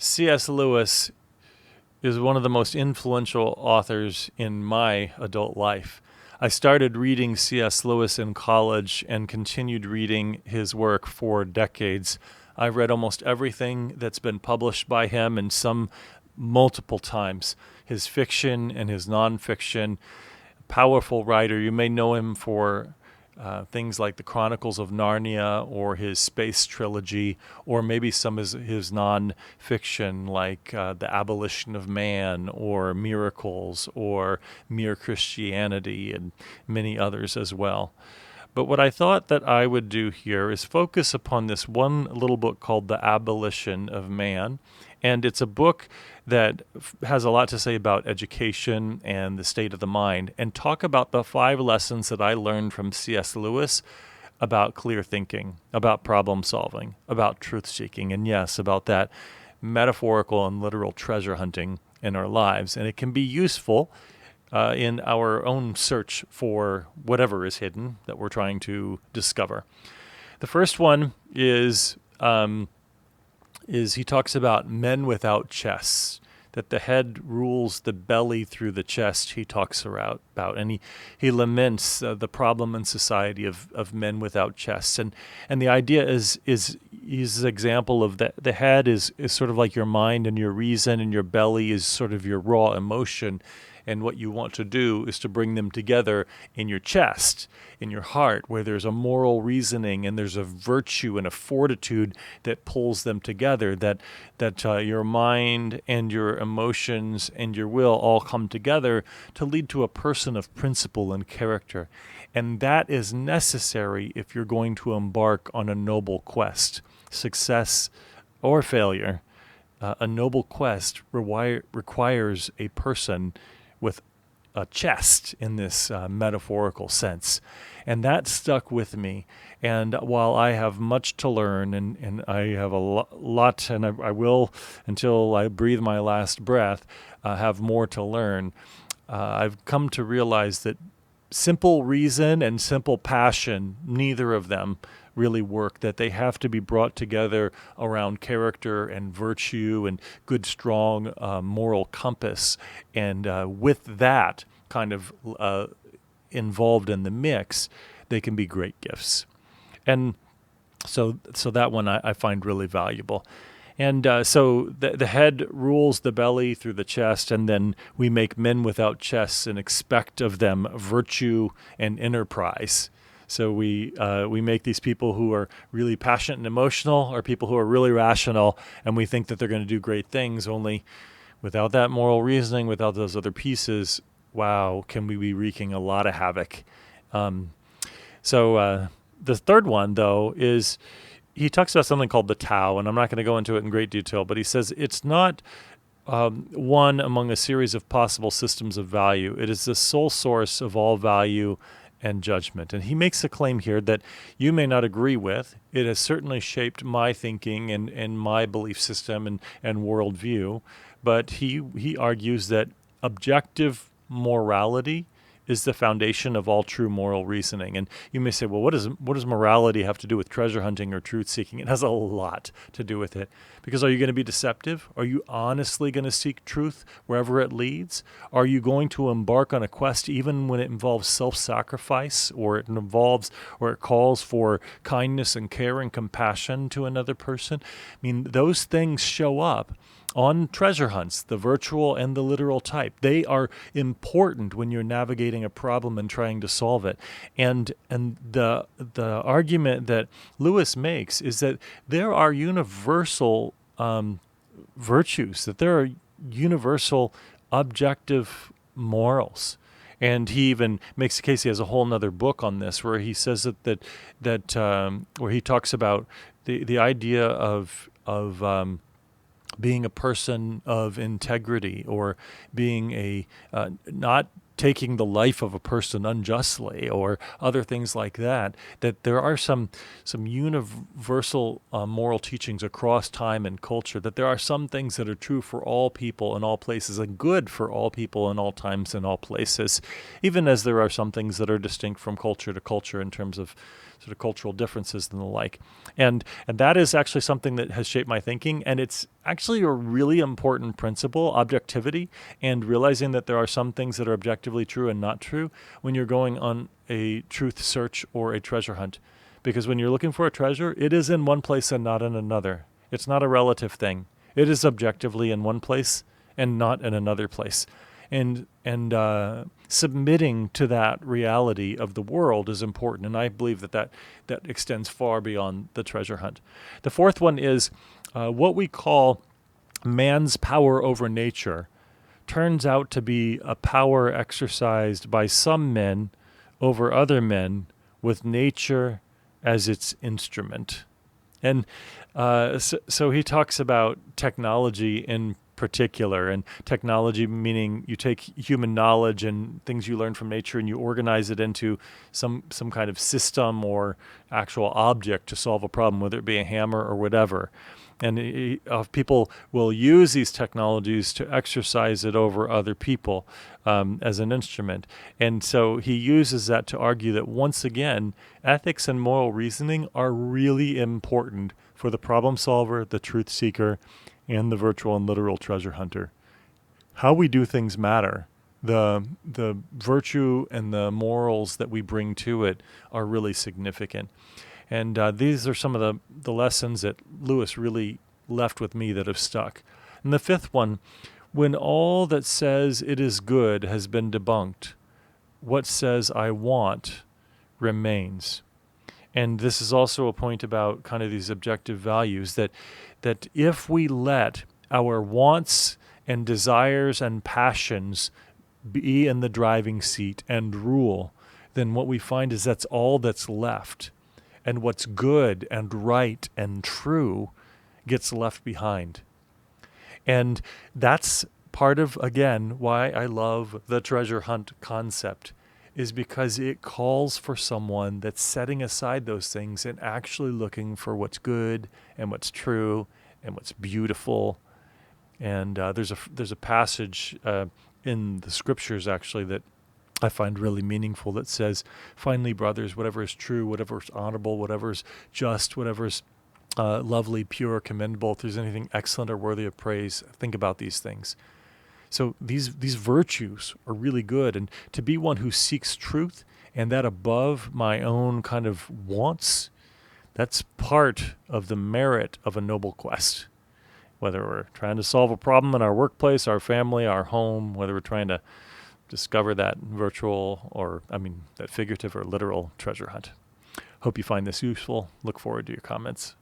C.S. Lewis is one of the most influential authors in my adult life. I started reading C.S. Lewis in college and continued reading his work for decades. I've read almost everything that's been published by him, and some multiple times. His fiction and his nonfiction. Powerful writer. You may know him for things like the Chronicles of Narnia or his space trilogy, or maybe some of his non-fiction like The Abolition of Man or Miracles or Mere Christianity and many others as well. But what I thought that I would do here is focus upon this one little book called The Abolition of Man. And it's a book that has a lot to say about education and the state of the mind, and talk about the 5 lessons that I learned from C.S. Lewis about clear thinking, about problem solving, about truth seeking, and yes, about that metaphorical and literal treasure hunting in our lives. And it can be useful in our own search for whatever is hidden that we're trying to discover. The first one is he talks about men without chests, that the head rules the belly through the chest. He talks about, and he laments the problem in society of men without chests, and the idea is he's an example of that. The head is sort of like your mind and your reason, and your belly is sort of your raw emotion. And what you want to do is to bring them together in your chest, in your heart, where there's a moral reasoning and there's a virtue and a fortitude that pulls them together, that your mind and your emotions and your will all come together to lead to a person of principle and character. And that is necessary if you're going to embark on a noble quest, success or failure. A noble quest requires a person with a chest in this metaphorical sense. And that stuck with me. And while I have much to learn, and I have a lot, and I will, until I breathe my last breath, have more to learn, I've come to realize that simple reason and simple passion, neither of them really work, that they have to be brought together around character and virtue and good, strong moral compass. And with that kind of involved in the mix, they can be great gifts. And so that one I find really valuable. And so the head rules the belly through the chest, and then we make men without chests and expect of them virtue and enterprise. So we make these people who are really passionate and emotional, or people who are really rational, and we think that they're going to do great things. Only without that moral reasoning, without those other pieces, wow, can we be wreaking a lot of havoc. So the third one, though, is he talks about something called the Tao, and I'm not going to go into it in great detail, but he says it's not one among a series of possible systems of value. It is the sole source of all value and judgment. And he makes a claim here that you may not agree with. It has certainly shaped my thinking and my belief system and worldview. But he argues that objective morality is the foundation of all true moral reasoning. And you may say, well, what does morality have to do with treasure hunting or truth seeking? It has a lot to do with it. Because are you going to be deceptive? Are you honestly going to seek truth wherever it leads? Are you going to embark on a quest even when it involves self-sacrifice, or it calls for kindness and care and compassion to another person? I mean, those things show up on treasure hunts, the virtual and the literal type. They are important when you're navigating a problem and trying to solve it. And the argument that Lewis makes is that there are universal virtues, that there are universal objective morals. And he even makes the case, he has a whole nother book on this, where he says that where he talks about the idea of being a person of integrity, or being not taking the life of a person unjustly or other things like that, that there are some universal moral teachings across time and culture, that there are some things that are true for all people in all places and good for all people in all times and all places, even as there are some things that are distinct from culture to culture in terms of sort of cultural differences and the like. And that is actually something that has shaped my thinking, and it's actually a really important principle, objectivity, and realizing that there are some things that are objectively true and not true when you're going on a truth search or a treasure hunt. Because when you're looking for a treasure, it is in one place and not in another. It's not a relative thing. It is objectively in one place and not in another place. And submitting to that reality of the world is important, and I believe that extends far beyond the treasure hunt. The fourth one is what we call man's power over nature turns out to be a power exercised by some men over other men with nature as its instrument. And so he talks about technology in particular, and technology meaning you take human knowledge and things you learn from nature and you organize it into some kind of system or actual object to solve a problem, whether it be a hammer or whatever. And people will use these technologies to exercise it over other people as an instrument. And so he uses that to argue that, once again, ethics and moral reasoning are really important for the problem solver, the truth seeker, and the virtual and literal treasure hunter. How we do things matter. The virtue and the morals that we bring to it are really significant. And these are some of the lessons that Lewis really left with me that have stuck. And the fifth one, when all that says it is good has been debunked, what says I want remains. And this is also a point about kind of these objective values, that if we let our wants and desires and passions be in the driving seat and rule, then what we find is that's all that's left. And what's good and right and true gets left behind. And that's part of, again, why I love the treasure hunt concept, is because it calls for someone that's setting aside those things and actually looking for what's good and what's true and what's beautiful. And there's a passage in the scriptures, actually, that I find really meaningful, that says, finally, brothers, whatever is true, whatever is honorable, whatever is just, whatever is lovely, pure, commendable, if there's anything excellent or worthy of praise, think about these things. So these virtues are really good. And to be one who seeks truth, and that above my own kind of wants, that's part of the merit of a noble quest. Whether we're trying to solve a problem in our workplace, our family, our home, whether we're trying to discover that virtual that figurative or literal treasure hunt. Hope you find this useful. Look forward to your comments.